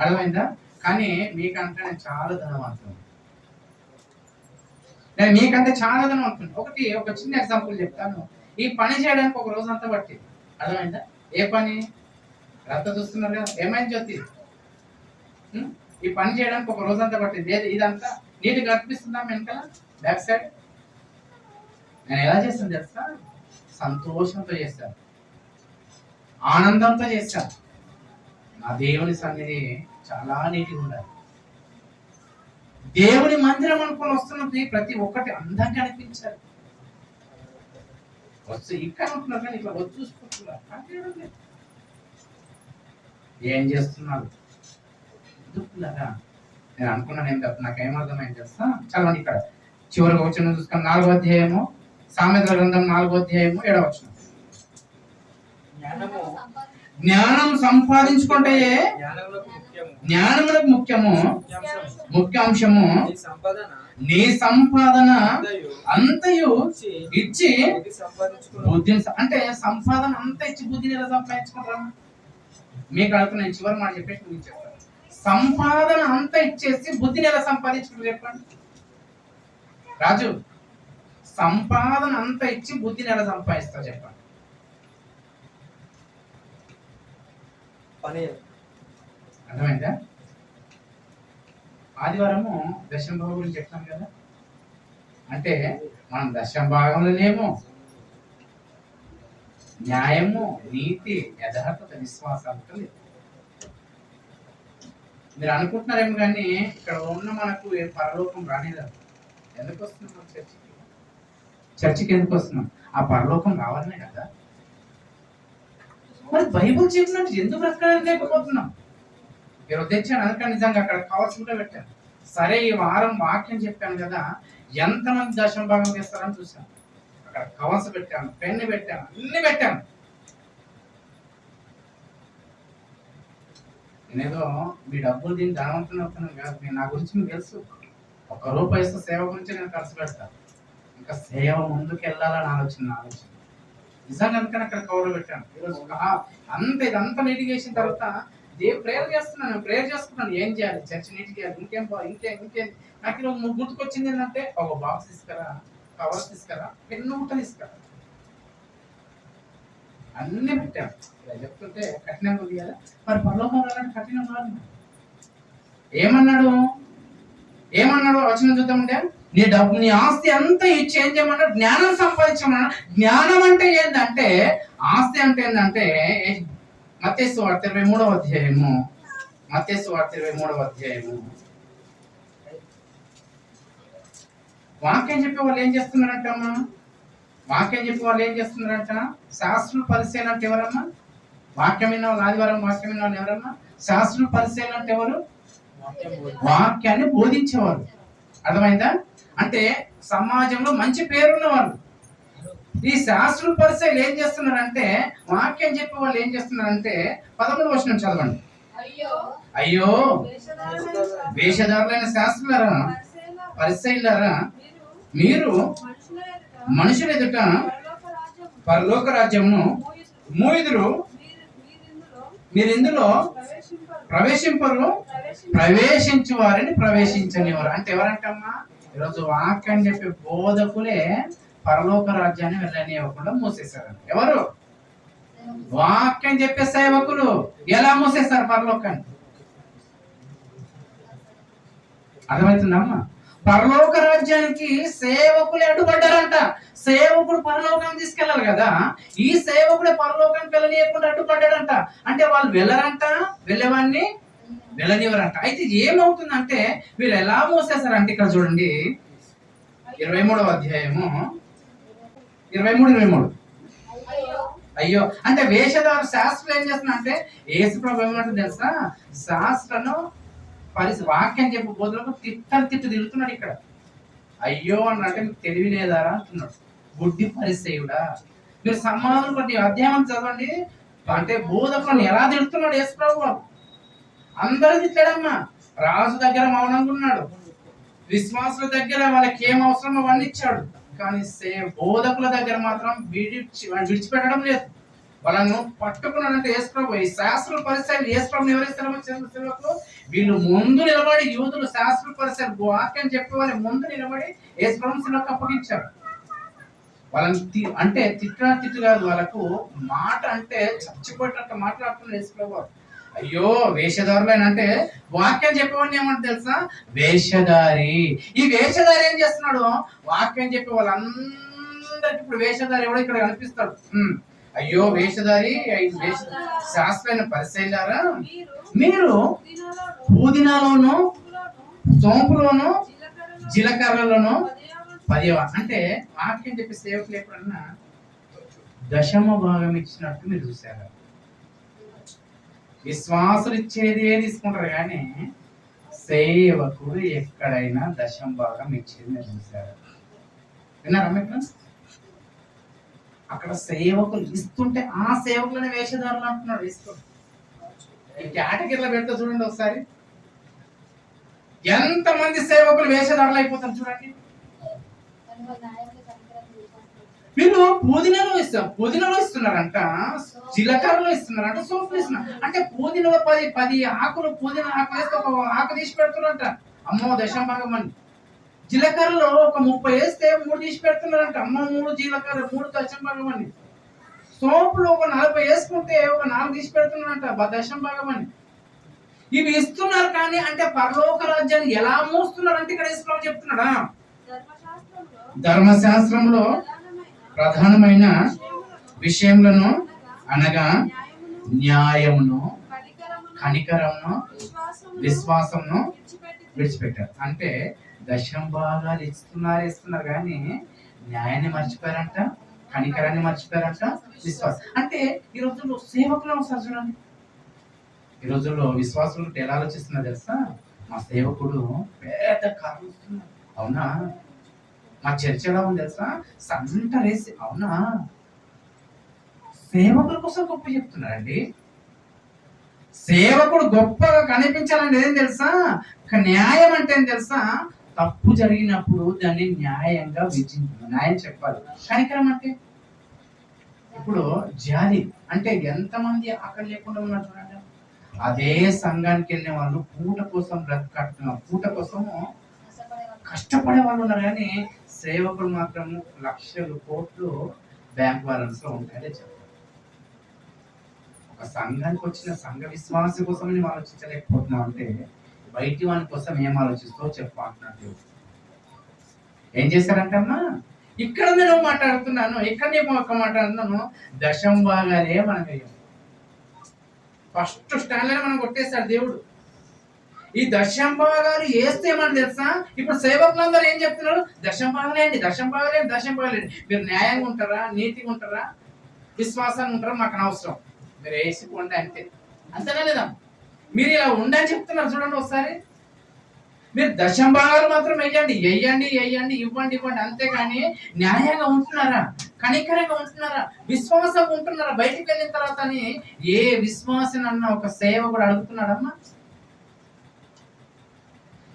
[SPEAKER 1] అర్థమైందా? కానీ మీకంటే నేను చాలా ధనవంతుడు. నేను మీకంటే చాలా ధనవంతుడు. ఒక చిన్న ఎగ్జాంపుల్ చెప్తాను. ఈ పని చేయడానికి ఒక రోజు అంతా పట్టింది. అర్థమైందా? ఏ పని? రక్త చూస్తున్నారు కదా, ఏమైంది జ్యోతి? ఈ పని చేయడానికి ఒక రోజు అంతా పట్టింది. ఇదంతా నీటిగా కనిపిస్తుందా వెనకాల బ్యాక్ సైడ్? నేను ఎలా చేస్తాను తెలుసా? సంతోషంతో చేస్తాను, ఆనందంతో చేస్తాను. నా దేవుని సన్నిధి చాలా నీటిగా ఉండాలి. దేవుని మందిరం అనుకుని వస్తున్నది ప్రతి ఒక్కటి అందంగా అనిపించాలి. వస్తు ఇక్కడ ఉంటున్నారు కానీ ఇట్లా వచ్చి చూసుకుంటున్నారు. ఏం చేస్తున్నారు? నేను అనుకున్నాను ఏం తప్ప, నాకేమర్థమైంది తెలుసా? చదవండి. ఇక్కడ చివరికి వచ్చిన చూసుకొని 4వ అధ్యాయము, సామెతల గ్రంథం 4వ అధ్యాయము 7వ వచనం. జ్ఞానం సంపాదించుకుంటే జ్ఞానములకు ముఖ్య అంశము నీ సంపాదన అంతయు ఇచ్చి బుద్ధిని, అంటే సంపాదన అంతా ఇచ్చి బుద్ధిని ఎలా సంపాదించుకుంటారా? మీకు అడుగుతున్నా, నేను చివరి మాట చెప్పేసి ముగించేస్తాను. సంపాదన అంతా ఇచ్చేసి బుద్ధిని ఎలా సంపాదించుకుంటారు చెప్పండి రాజు? సంపాదన అంతా ఇచ్చి బుద్ధిని ఎలా సంపాదిస్తారు చెప్పండి? అర్థమైందా? ఆదివారము దశమ భాగం గురించి చెప్తాం కదా. అంటే మనం దశమ భాగంలో లేము. న్యాయము, నీతి, యథార్థత, విశ్వాసాలతో లేదు. మీరు అనుకుంటున్నారేమో కానీ ఇక్కడ ఉన్న మనకు పరలోకం రానేదా? ఎందుకు వస్తున్నాం చర్చికి ఎందుకు వస్తున్నాం? ఆ పరలోకం రావాలనే కదా. మరి బైబుల్ చెప్పినట్టు ఎందుకు బ్రతకలేకపోతున్నాం? ఈరోజు తెచ్చాను, అందుకని నిజంగా అక్కడ కవర్స్ కూడా పెట్టాను. సరే, ఈ వారం వాక్యం చెప్పాను కదా, ఎంతమంది దశమ భాగం చేస్తారని చూశాను. అక్కడ కవర్స్ పెట్టాను, పెన్ను పెట్టాను, అన్ని పెట్టాను. నేనేదో మీ డబ్బులు దీన్ని ధనవంతులు అవుతున్నాను కాదు. నేను నా గురించి మీకు తెలుసు. 1 రూపాయి ఇస్తే సేవ గురించి నేను ఖర్చు పెడతాను. ఇంకా సేవ ముందుకు వెళ్ళాలని ఆలోచన. నిజంగా అందుకని అక్కడ కవర్లో పెట్టాను. ఈరోజు ఇదంతా నీటిగా చేసిన తర్వాత ప్రేయర్ చేస్తున్నాను. ప్రేయర్ చేసుకున్నాను. ఏం చేయాలి? చర్చ్ నీటికి చేయాలి. ఇంకేం నాకు ఈరోజు గుర్తుకొచ్చింది ఏంటంటే, ఒక బాక్స్ తీసుకురా, కవర్స్ తీసుకురా, పెన్ను ముట్ట తీసుకురా, అన్నీ పెట్టాను. ఇలా చెప్తుంటే కఠినంగా తీయాలి. మరి పరలోకం రాలని కఠినం కాదు. ఏమన్నాడు వచ్చిన చూద్దామంటే, నీ ఆస్తి అంతా ఇచ్చి ఏం చేయమన్నాడు? జ్ఞానం సంపాదించమన్నాడు. జ్ఞానం అంటే ఏంటంటే, ఆస్తి అంటే ఏంటంటే, మత్తయి సువార్త 23వ అధ్యాయము, వాక్యం చెప్పే వాళ్ళు ఏం చేస్తున్నారంట అమ్మా? శాస్త్రులు పరిశీలన అంటే ఎవరమ్మా? వాక్యం విన్న వాళ్ళు, ఆదివారం వాక్యం విన్న వాళ్ళు ఎవరమ్మా? శాస్త్రులు పరిశీలన అంటే ఎవరు? వాక్యాన్ని బోధించేవారు. అర్థమైందా? అంటే సమాజంలో మంచి పేరున్న వాళ్ళు. ఈ శాస్త్రుల పరిశీలన ఏం చేస్తున్నారంటే, వాక్యం చెప్పే వాళ్ళు ఏం చేస్తున్నారంటే, 13వ వచనం చదవండి. అయ్యో వేషధారులైన శాస్త్రులారా, పరిశీలనారా, మీరు మనుషుల ఎదుట పరలోక రాజ్యమును మూయుదురు, మీరు ఇందులో ప్రవేశింపరు, ప్రవేశించు వారిని ప్రవేశించనివారు. అంటే ఎవరంటమ్మా? ఈరోజు వాక్యం చెప్పే బోధకులే పరలోక రాజ్యాన్ని వెళ్ళనివ్వకుండా మూసేశారు. ఎవరు? వాక్యం చెప్పే సేవకులు. ఎలా మూసేస్తారు పరలోకాన్ని? అర్థమవుతుందమ్మా? పరలోక రాజ్యానికి సేవకులే అడ్డుపడ్డారంట. సేవకుడు పరలోకాన్ని తీసుకెళ్ళాలి కదా, ఈ సేవకుడే పరలోకానికి వెళ్ళనీయకుండా అడ్డుపడ్డాడంట. అంటే వాళ్ళు వెళ్ళరంట, వెళ్ళేవాడిని వెళ్ళనివ్వరంట. అయితే ఏమవుతుందంటే, వీళ్ళు ఎలా మోసేస్తారంటే, ఇక్కడ చూడండి, 23వ అధ్యాయము 23. అయ్యో అంటే వేషధారు శాస్త్రం ఏం చేస్తున్నా అంటే యేసు ప్రభు ఏమంటే తెలుసా, శాస్త్రను వాక్యం చెప్పు బోధలకు తిట్టు తిరుగుతున్నాడు ఇక్కడ. అయ్యో అని అంటే మీకు తెలివి లేదా అంటున్నాడు. గుడ్డి పరిసయుడా, మీరు సమాధానం బట్టి అధ్యాయం చదవండి. అంటే బోధకులను ఎలా తిడుతున్నాడు యేసు ప్రభు. అందరూ తిట్టాడమ్మా. రాజు దగ్గర మౌనంగా ఉన్నాడు, విశ్వాసుల దగ్గర వాళ్ళకి ఏం అవసరం అవన్నీ ఇచ్చాడు. కానీ బోధకుల దగ్గర మాత్రం విడిచిపెట్టడం లేదు. వాళ్ళను పట్టుకున్నాడంటే యేసు ప్రభు. ఈ శాస్త్రుల పరిసరాలు యేసు ప్రభుని ఎవరిస్తారు? వీళ్ళు ముందు నిలబడి, యూదులు శాస్త్రుల పరిసరాలు వాక్యం చెప్పే వాళ్ళు ముందు నిలబడి యేసు ప్రభుని శిలువకు అప్పగించారు. వాళ్ళని అంటే తిట్టు కాదు, వాళ్ళకు మాట అంటే చచ్చిపోయేటట్టు మాట్లాడుతున్నారు యేసు ప్రభు. అయ్యో వేషధారులైన అంటే వాక్యం చెప్పేవాడిని ఏమంటే తెలుసా, వేషధారి. ఈ వేషధారి ఏం చేస్తున్నాడు, వాక్యం చెప్పే వాళ్ళందరికి ఇప్పుడు వేషధారి ఎవడో ఇక్కడ కనిపిస్తాడు. అయ్యో వేషధారి, శాస్త్రైన పరిశీలారా, మీరు పుదీనాలోను సోంపులోను జీలకర్రలోను 10వ అంటే వాక్యం చెప్పి సేవకులు ఎప్పుడన్నా దశమ భాగం ఇచ్చినట్టు మీరు చూసారా? విశ్వాసులు ఇచ్చేదే తీసుకుంటారు కానీ సేవకుడు ఎక్కడైనా దశమ భాగం ఇచ్చేది మీరు చూసారా? విన్నారా మీకు? అక్కడ సేవకులు ఇస్తుంటే ఆ సేవకులని వేషధారులు అంటున్నాడు. ఈ కేటగిరీలో పెడితే చూడండి ఒకసారి, ఎంతమంది సేవకులు వేషధారులు అయిపోతారు చూడండి. వీళ్ళు పుదీనాలో ఇస్తున్నారంట, జీలకర్రలో ఇస్తున్నారంట, సోపులు ఇస్తున్నారు. అంటే పుదీనాలో 10 ఆకులు, పుదీనా ఆకు వేస్తే ఒక ఆకు తీసి పెడుతున్నారంట, అమ్మో దశమ భాగం అని. జీలకర్రలో ఒక 30 వేస్తే 3 తీసి పెడుతున్నారంట, అమ్మ 3 జీలకర్ర 3 దశమ భాగం అని. సోపులు ఒక 40 వేసుకుంటే ఒక 4 తీసి పెడుతున్నారంట, దశమ భాగం అని. ఇవి ఇస్తున్నారు కానీ అంటే పరలోక రాజ్యాన్ని ఎలా మూస్తున్నారు అంటే ఇక్కడ యేసు ప్రభు చెప్తున్నాడా, ధర్మశాస్త్రంలో ప్రధానమైన విషయములను అనగా న్యాయమును, కనికరమును, విశ్వాసమును విడిచిపెట్టారు. అంటే దశమ భాగాలు ఇస్తున్నారు కానీ న్యాయాన్ని మర్చిపోయారంట, కనికరాన్ని మర్చిపోయారంట, విశ్వాసం. అంటే ఈ రోజుల్లో సేవకులు ఒకసారి చూడండి. ఈ రోజుల్లో విశ్వాసులు ఎలా ఆలోచిస్తున్నారు తెలుసా, మా సేవకుడు పెద్ద కారు ఇస్తున్నాడు, అవునా? మా చర్చ ఎలా ఉంది తెలుసా, సంట రేసి, అవునా? సేవకుల కోసం గొప్ప చెప్తున్నారండి. సేవకుడు గొప్పగా కనిపించాలంటే ఏం తెలుసా, న్యాయం అంటే ఏం తెలుసా, తప్పు జరిగినప్పుడు దాన్ని న్యాయంగా విధించాలి, న్యాయం చెప్పాలి. కనికరం అంటే ఇప్పుడు జాలి అంటే ఎంతమంది ఆకలి లేకుండా ఉన్నారు చూడండి. అదే సంఘానికి వెళ్ళిన వాళ్ళు పూట కోసం బ్రతకట్టున్నారు, పూట కోసము కష్టపడే వాళ్ళు ఉన్నారు కానీ సేవకులు మాత్రం లక్షలు కోట్లు బ్యాంక్ బ్యాలెన్స్ లో ఉంటాయని చెప్పారు. ఒక సంఘానికి వచ్చిన సంఘ విశ్వాసం కోసం నేను ఆలోచించలేకపోతున్నాం అంటే బయటి వాని కోసం ఏం ఆలోచిస్తో చెప్పు అంటున్నాడు. ఏం చేశారంటమ్మా, ఇక్కడ నేను మాట్లాడుతున్నాను, ఇక్కడ నేను ఒక మాట్లాడుతున్నాను, దశమ భాగాలే మనం వేయం. ఫస్ట్ స్టాండ్లోనే మనం కొట్టేశాడు దేవుడు. ఈ దశమ భాగాలు వేస్తే మనం తెలుసా, ఇప్పుడు సేవకులందరూ ఏం చెప్తున్నారు, దశమ భాగాలేండి, దశమ భాగాలేండి, దశమ భాగాలేండి. మీరు న్యాయంగా ఉంటారా, నీతిగా ఉంటారా, విశ్వాసంగా ఉంటారా, మాకు అనవసరం, మీరు వేసుకోండి అంతే. అంతేనా లేదా? మీరు ఇలా ఉండని చెప్తున్నారు చూడండి ఒకసారి. మీరు దశమ భాగాలు మాత్రం వెయ్యండి, ఇవ్వండి, అంతేగాని న్యాయంగా ఉంటున్నారా, కనికరంగా ఉంటున్నారా, విశ్వాసంగా ఉంటున్నారా? బయటికి వెళ్ళిన తర్వాత ఏ విశ్వాసం అన్న ఒక సేవకుడు అడుగుతున్నాడమ్మా?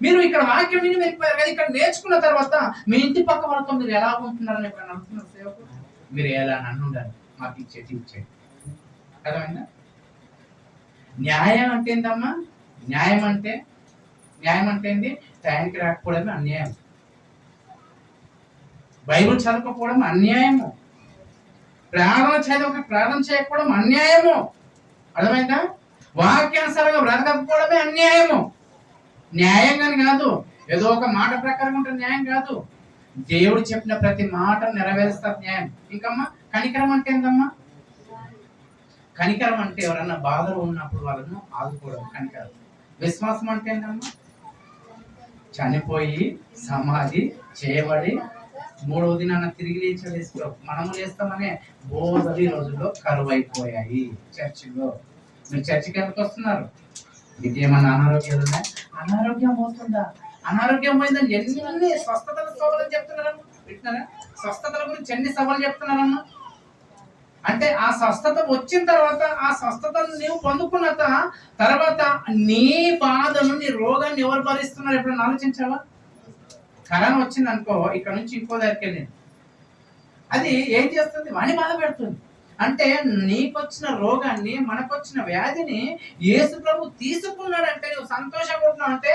[SPEAKER 1] మీరు ఇక్కడ వాక్యం విని వెళ్ళిపోయారు కదా, ఇక్కడ నేర్చుకున్న తర్వాత మీ ఇంటి పక్క వాళ్ళతో మీరు ఎలా ఉంటున్నారని ఎప్పుడైనా అనుకున్నారు సేవకుడు? మీరు ఎలా నన్ను ఉండాలి, మాకు ఇచ్చేది అర్థమైందా? న్యాయం అంటే ఏంటమ్మా? న్యాయం అంటే ఏంది? టైంకి రాకపోవడమే అన్యాయం. బైబుల్ చదవకపోవడం అన్యాయము. ప్రార్థన చేయకపోవడం అన్యాయము. అర్థమైందా? వాక్యానుసారంగా బ్రతకపోవడమే అన్యాయము. న్యాయంగాని కాదు, ఏదో ఒక మాట ప్రకారం ఉంటే న్యాయం కాదు. దేవుడు చెప్పిన ప్రతి మాట నెరవేరుస్తారు న్యాయం. ఇంకమ్మా కనికరం అంటే ఏంటమ్మా? కనికరం అంటే ఎవరన్నా బాధలు ఉన్నప్పుడు వాళ్ళను ఆదుకోవడం కనికరం. విశ్వాసం అంటే ఏంటమ్మా? చనిపోయి సమాధి చేయబడి మూడవ దినాన తిరిగి లేచాడు యేసు ప్రభు. మనము లేస్తామనే బోధలు ఈ రోజుల్లో కరువు అయిపోయాయి చర్చిలో. మీరు చర్చికి ఎందుకు వస్తున్నారు? మీకు ఏమన్నా అనారోగ్యాలు ఉన్నాయి? అనారోగ్యం పోతుందా? అనారోగ్యం పోయిందని ఎన్ని స్వస్థతల సభలు చెప్తున్నారమ్మా, వింటున్నారా? స్వస్థతల గురించి ఎన్ని సభలు చెప్తున్నారమ్మా. అంటే ఆ స్వస్థత వచ్చిన తర్వాత, ఆ స్వస్థతను నీవు పొందుకున్న తర్వాత నీ బాధను, నీ రోగాన్ని ఎవరు భరిస్తున్నారు ఎప్పుడైనా ఆలోచించావా? కరోనా వచ్చింది అనుకో, ఇక్కడ నుంచి ఇంకో దగ్గరికి వెళ్ళింది, అది ఏం చేస్తుంది? వాణ్ణి బాధ పెడుతుంది. అంటే నీకొచ్చిన రోగాన్ని, మనకొచ్చిన వ్యాధిని యేసు ప్రభు తీసుకున్నాడంటే నువ్వు సంతోషపడుతున్నావు. అంటే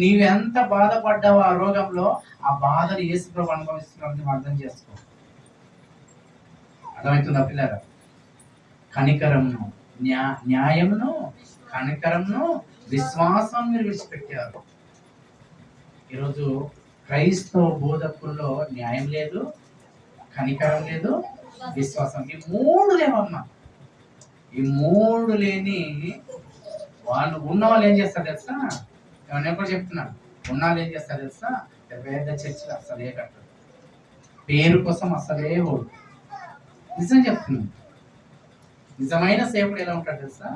[SPEAKER 1] నీవెంత బాధపడ్డావు ఆ రోగంలో, ఆ బాధను యేసు ప్రభు అనుభవిస్తున్నావు. నువ్వు అర్థం చేసుకో. అర్థమవుతుందా పిల్లరా? కనికరంను, న్యాయమును, కనికరంను, విశ్వాసం మీరు విడిచిపెట్టారు. ఈరోజు క్రైస్తవ బోధకుల్లో న్యాయం లేదు, కనికరం లేదు, విశ్వాసం, ఈ మూడు లేవమ్మా. ఈ మూడు లేని వాళ్ళు, ఉన్న వాళ్ళు ఏం చేస్తారు తెలుసా? నేను కూడా చెప్తున్నాను, ఉన్న వాళ్ళు ఏం చేస్తారు తెలుసా? పెద్ద చర్చలు అసలే కట్టరు, పేరు కోసం అసలే ఓడు. నిజం చెప్తున్నాను, నిజమైన సేవకుడు ఎలా ఉంటాడు తెలుసా?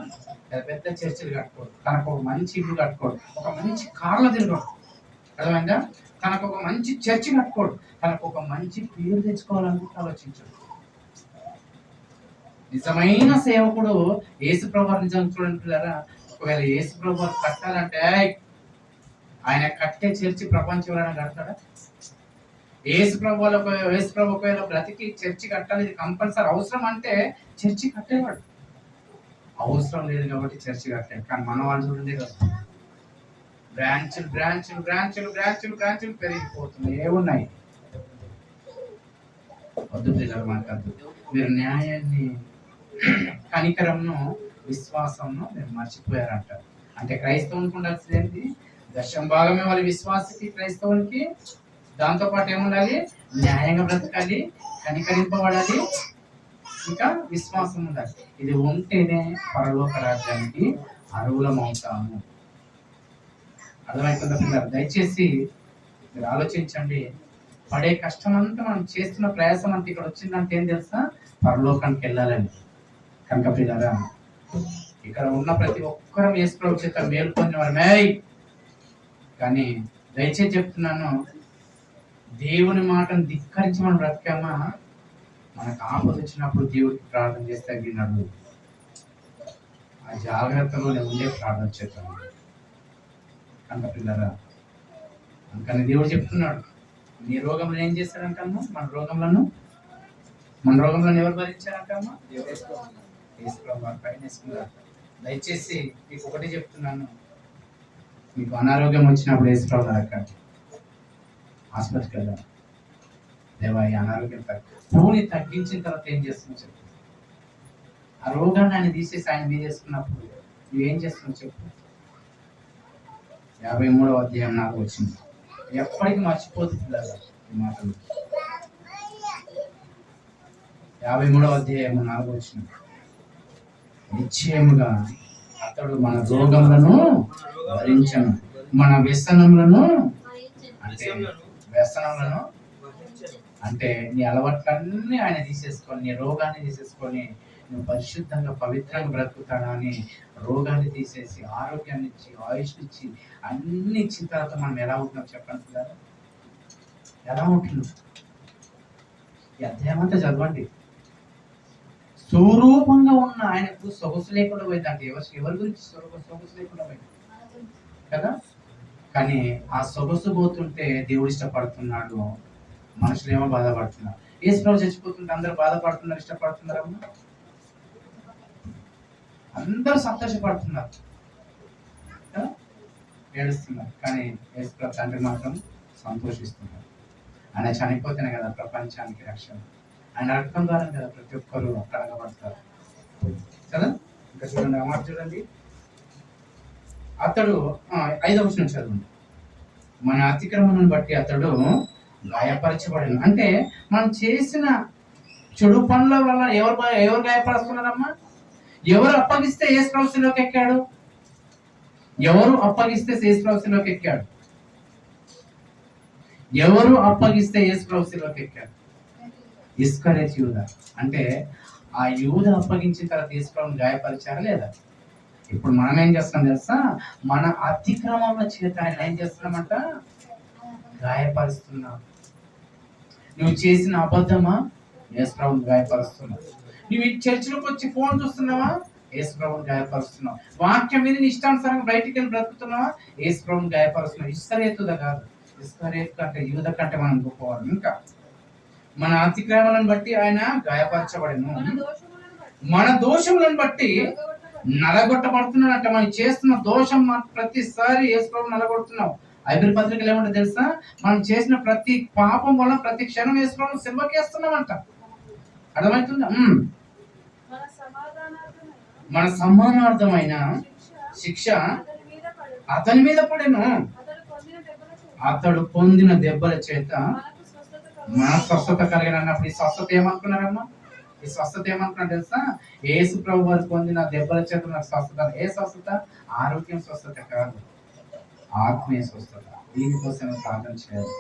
[SPEAKER 1] పెద్ద చర్చలు కట్టుకోడు, తనకు ఒక మంచి ఇల్లు కట్టుకోడు, ఒక మంచి కార్లో తిరగడు. అర్థమైందా? తనకు ఒక మంచి చర్చి కట్టుకోడు, తనకు ఒక మంచి పేరు తెచ్చుకోవాలని ఆలోచించాడు. నిజమైన సేవకుడు యేసు ప్రభు నిజం చూడండి. ఒకవేళ యేసు ప్రభు కట్టాలంటే ఆయన కట్టే చర్చి ప్రపంచం ఎవరైనా కడతాడా? యేసు ప్రభు ఒకవేళ బ్రతికి చర్చి కట్టాలి, ఇది కంపల్సరీ అవసరం అంటే చర్చి కట్టేవాడు. అవసరం లేదు కాబట్టి చర్చి కట్టాడు. కానీ మన వాళ్ళు చూడండి కదా, బ్రాంచులు బ్రాంచులు బ్రాంచులు బ్రాంచులు బ్రాంచులు పెరిగిపోతున్నాయి. ఏమున్నాయి? వద్దు పిల్లలు, మనకు వద్దు. మీరు న్యాయాన్ని, కనికరంను, విశ్వాసంను మీరు మర్చిపోయారంట. అంటే క్రైస్తవునికి ఉండాల్సింది దశం భాగమే వాళ్ళ విశ్వాసకి, క్రైస్తవునికి. దాంతోపాటు ఏముండాలి? న్యాయంగా బ్రతకాలి, కనికరింపబడాలి, ఇంకా విశ్వాసం ఉండాలి. ఇది ఉంటేనే పరలోక రాజ్యానికి అర్హులం అవుతాము. అర్థమవుతుందా పిల్లలు? దయచేసి మీరు ఆలోచించండి. పడే కష్టం అంతా, మనం చేస్తున్న ప్రయాసం అంతా ఇక్కడ వచ్చిందంటే ఏం తెలుసా? పరలోకానికి వెళ్ళాలని. కనుక పిల్లరా, ఇక్కడ ఉన్న ప్రతి ఒక్కరం యేసు ప్రభు చేత మేల్కొని వారమే. కానీ దయచేసి చెప్తున్నాను, దేవుని మాటను ధిక్కరించి మనం బ్రతికామా, మనకు ఆపద వచ్చినప్పుడు దేవుడికి ప్రార్థన చేస్తే విన్నాడు. ఆ జాగ్రత్తలో ఉండే ప్రార్థన చేస్తాను. కనుక పిల్లరా, అందుకని దేవుడు చెప్తున్నాడు, నీ రోగంలో ఏం చేస్తాడంటమ్మా? మన రోగంలో ఎవరు భరించారంటమ్మా? వారి పైన వేసుకున్నారు. దయచేసి మీకు ఒకటి చెప్తున్నాను, మీకు అనారోగ్యం వచ్చినప్పుడు వేసుకోవాలి అడగండి, ఆసుపత్రికి వెళ్ళాలి. దేవా, ఈ అనారోగ్యం పూని తగ్గించిన తర్వాత ఏం చేస్తున్నావు చెప్పు. ఆ రోగాన్ని ఆయన తీసేసి ఆయన మీద వేసుకున్నప్పుడు నువ్వేం చేస్తున్నావు చెప్పు. 53వ అధ్యాయం 4 వచ్చింది. ఎప్పటికీ మర్చిపోతుంది ఈ మాటలు. 53వ అధ్యాయం 4 వచ్చింది. నిశ్చయముగా అతడు మన రోగములను భరించను, మన వ్యసనములను, అంటే నీ అలవాట్లన్నీ ఆయన తీసేసుకొని, నీ రోగాన్ని తీసేసుకొని నువ్వు పరిశుద్ధంగా పవిత్రంగా బ్రతుకుతాడా అని రోగాన్ని తీసేసి ఆరోగ్యాన్ని ఇచ్చి, ఆయుష్ ఇచ్చి, అన్ని ఇచ్చిన తర్వాత మనం ఎలా ఉంటున్నాం చెప్పండి పిల్లలు? ఎలా ఉంటున్నాం? ఈ అధ్యాయం అంతా చదవండి. స్వరూపంగా ఉన్న ఆయనకు సొగసు లేకుండా పోయిందంటే ఎవరి గురించి సొగసు లేకుండా పోయింది కదా. కానీ ఆ సొగసు పోతుంటే దేవుడు ఇష్టపడుతున్నాడు, మనుషులు ఏమో బాధపడుతున్నారు. యేసు ప్రభు చచ్చిపోతుంటే అందరూ బాధపడుతున్నారు, ఇష్టపడుతున్నారమ్మా? అందరూ సంతోషపడుతున్నారు కదా, ఏడుస్తున్నారు. కానీ యేసు ప్రభు తండ్రి మాత్రం సంతోషిస్తున్నారు. ఆయన చనిపోతేనే కదా ప్రపంచానికి రక్షణ. ఆయన రక్తం ద్వారా కదా ప్రతి ఒక్కరు కడగబడతారు కదా. ఇంకా చూడండి, ఆ మాట చూడండి. అతడు 5వ వచనం చదవండి. మన అతిక్రమణను బట్టి అతడు గాయపరచబడిన. అంటే మనం చేసిన చెడు పనుల వల్ల ఎవరు గాయపరుస్తున్నారమ్మా? ఎవరు అప్పగిస్తే యేసు ప్రభువులోకి ఎక్కాడు? ఎవరు అప్పగిస్తే యేసు ప్రభువులోకి ఎక్కాడు? ఎవరు అప్పగిస్తే యేసు ప్రభు శిలువకి ఎక్కారు? ఇస్కరేత్ యూద. అంటే ఆ యూద అప్పగించిన తర్వాత యేసు ప్రభుని గాయపరిచారా లేదా? ఇప్పుడు మనం ఏం చేస్తున్నాం తెలుసా? మన అతిక్రమముల చేత ఆయన ఏం చేస్తున్నామంట? గాయపరుస్తున్నాం. నువ్వు చేసిన అబద్ధమా? యేసు ప్రభుని గాయపరుస్తున్నావు. నువ్వు ఈ చర్చిలోకి వచ్చి ఫోన్ చూస్తున్నావా? యేసు ప్రభుని గాయపరుస్తున్నావు. వాక్యం మీద నీ ఇష్టానుసారంగా బయటికి వెళ్ళి బ్రతుకుతున్నావా? యేసు ప్రభుని గాయపరుస్తున్నావు. ఇస్కరేతుదా కాదు. ఇస్కరేతు కంటే యూద కంటే మనం గొప్పవారు. ఇంకా మన అతిక్రమాలను బట్టి ఆయన గాయపరచబడను, మన దోషములను బట్టి నలగొట్టబడుతున్నాడంట. మనం చేస్తున్న దోషం ప్రతిసారి యేసు ప్రభువు నలగొడుతున్నాం. ఐబిల్ పత్రికలు ఏమంటే తెలుసా? మనం చేసిన ప్రతి పాపం వల్ల ప్రతి క్షణం యేసు ప్రభువు సిల్వకేస్తున్నామంట. అర్థమవుతుందా? మన సమానార్థమైన శిక్ష అతని మీద పడెను, అతడు పొందిన దెబ్బల చేత మన స్వస్థత కలిగిన అన్నప్పుడు ఈ స్వస్థత ఏమనుకున్నారమ్మా? ఈ స్వస్థత ఏమనుకున్నారు తెలుసా? యేసు ప్రభు వారు పొందిన దెబ్బల చేత నాకు స్వస్థత. ఏ స్వస్థత? ఆరోగ్యం స్వస్థత కాదు, ఆత్మీయ స్వస్థత. దీనికోసం ప్రార్థన చేయాలి.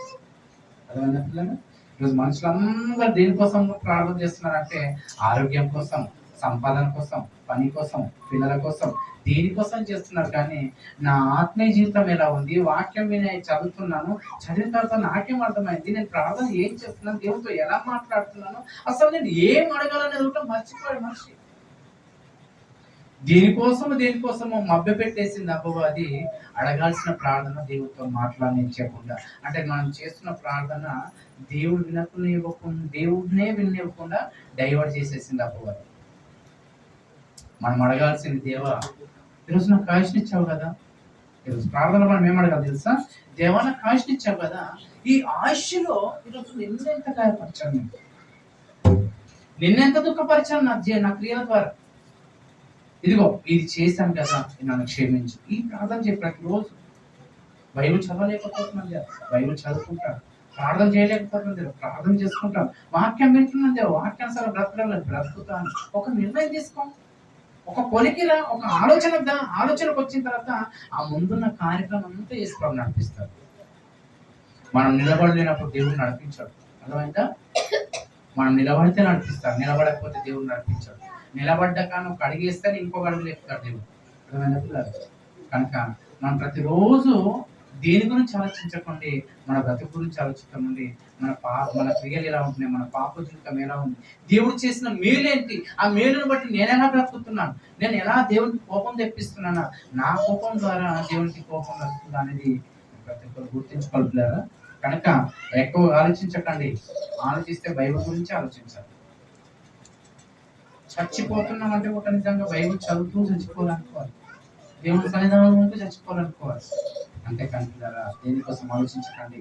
[SPEAKER 1] అర్థమైందా పిల్లలు? ఈరోజు మనుషులందరూ దేనికోసం ప్రార్థన చేస్తున్నారంటే ఆరోగ్యం కోసం, సంపాదన కోసం, పని కోసం, పిల్లల కోసం, దేనికోసం చేస్తున్నారు. కానీ నా ఆత్మీయ జీవితం ఎలా ఉంది? వాక్యం మీద చదువుతున్నాను, చదివిన తర్వాత నాకేం అర్థమైంది? నేను ప్రార్థన ఏం చేస్తున్నాను? దేవుడితో ఎలా మాట్లాడుతున్నాను? అసలు నేను ఏం అడగాలనేది కూడా మర్చిపోయాడు మనిషి. దేనికోసమో మభ్య పెట్టేసింది అపవాది. అడగాల్సిన ప్రార్థన దేవుడితో మాట్లాడనివ్వకుండా, అంటే మనం చేస్తున్న ప్రార్థన దేవుడు దేవుడినే వినివ్వకుండా డైవర్ట్ చేసేసింది అపవాది. మనం అడగాల్సింది, దేవా ఈరోజు నాకు ఆయుష్నిచ్చావు కదా. ఈరోజు ప్రార్థన మనం ఏం అడగాలి తెలుసా? దేవా నాకు ఆయుష్నిచ్చావు కదా, ఈ ఆయుష్లో ఈరోజు నిన్నెంత గాయపరిచాను, నిన్నెంత దుఃఖపరిచాను నా క్రియల ద్వారా. ఇదిగో ఇది చేశాను కదా, నన్ను క్షమించు. ఈ ప్రార్థన చేయ ప్రతిరోజు. బైబిల్ చదవలేకపోతున్నాను, బైబిల్ చదువుకుంటాను. ప్రార్థన చేయలేకపోతుంది, ప్రార్థన చేసుకుంటాను. వాక్యం వింటున్నది, వాక్యానుసారం బ్రతుకుతాను. ఒక నిర్ణయం తీసుకో, ఒక పొలికిరా, ఒక ఆలోచనకు వచ్చిన తర్వాత ఆ ముందున్న కార్యక్రమం అంతా యేసు నడిపిస్తారు. మనం నిలబడలేనప్పుడు దేవుడు నడిపించాడు. అర్థమైందా? మనం నిలబడితే నడిపిస్తాడు, నిలబడకపోతే దేవుడు నడిపించాడు. నిలబడ్డాక ఒక అడిగేస్తే ఇంకొక అడుగు లేపుతాడు దేవుడు. అర్థమైందా పిల్లలు? కనుక మనం ప్రతిరోజు దేని గురించి ఆలోచించకండి, మన బ్రతుకు గురించి ఆలోచించకండి. మన క్రియలు ఎలా ఉంటున్నాయి, మన పాప జీవితం ఎలా ఉంది, దేవుడు చేసిన మేలేంటి, ఆ మేలును బట్టి నేను ఎలా బ్రతుకుతున్నాను, నేను ఎలా దేవునికి కోపం తెప్పిస్తున్నానా, నా కోపం ద్వారా దేవునికి కోపం వస్తుందా అనేది ప్రతి ఒక్కరు గుర్తించుకోగలరా? కనుక ఎక్కువ ఆలోచించకండి, ఆలోచిస్తే బైబిల్ గురించి ఆలోచించాలి. చచ్చిపోతున్నాం అంటే ఒక నిజంగా బైబిల్ చదువుతూ చచ్చిపోవాలనుకోవాలి, దేవుడి సన్నిధానం ఉంటూ చచ్చిపోవాలనుకోవాలి. అంతే కనుక దేనికోసం ఆలోచించకండి.